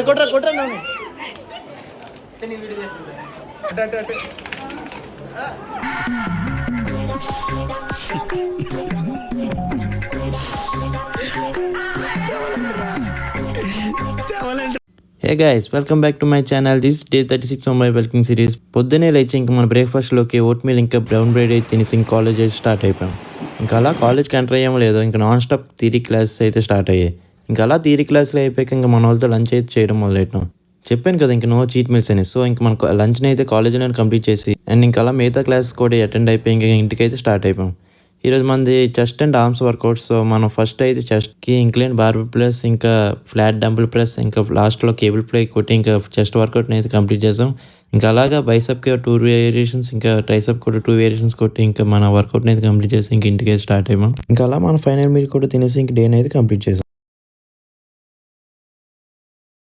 కొట్రా కొట్రా నన్ను. Hey guys, welcome back to my channel. This day 36 of my walking series. పొద్దునే లేచి ఇంకా మన బ్రేక్ఫాస్ట్లోకి ఓట్ మీల్ ఇంకా బ్రౌన్ బ్రెడ్ అయితే తినేసి ఇంక కాలేజ్ అయితే స్టార్ట్ అయిపోయాం. ఇంకా అలా కాలేజ్కి ఎంటర్ అయ్యామో లేదో ఇంకా నాన్ స్టాప్ థియరీ క్లాసెస్ అయితే స్టార్ట్ అయ్యాయి. ఇంకా అలా థియరీ క్లాసులు అయిపోయాక ఇంకా మన వాళ్ళతో లంచ్ అయితే చేయడం మొదలెట్టాం. చెప్పాను కదా ఇంకా నో చీట్ మీల్స్ అని. సో ఇంకా మన లంచ్ని అయితే కాలేజ్లోనే కంప్లీట్ చేసి అండ్ ఇంకా అలా మిగతా క్లాసెస్ కూడా అటెండ్ అయిపోయి ఇంకా ఇంటికి అయితే స్టార్ట్ అయిపోయాం. ఈరోజు మనది chest and arms workouts. So మనం ఫస్ట్ అయితే చెస్ట్కి ఇంక్లైన్ బార్బెల్ ప్రెస్, ఇంకా ఫ్లాట్ డంబుల్ ప్రెస్, ఇంకా లాస్ట్లో కేబుల్ ప్లే కొట్టి ఇంకా చెస్ట్ వర్కౌట్ని అయితే కంప్లీట్ చేసాం. ఇంకా అలాగా బైసెప్కి 2 వేరియేషన్స్, ఇంకా ట్రైసెప్ కూడా 2 వేరియేషన్స్ కొట్టి ఇంకా మన వర్కౌట్ని అయితే కంప్లీట్ చేసి ఇంక ఇంటికి అయితే స్టార్ట్ అయ్యాం. ఇంకా అలా మన ఫైనల్ మీల్ కూడా తినేసి ఇంక డేని అయితే కంప్లీట్ చేసాం.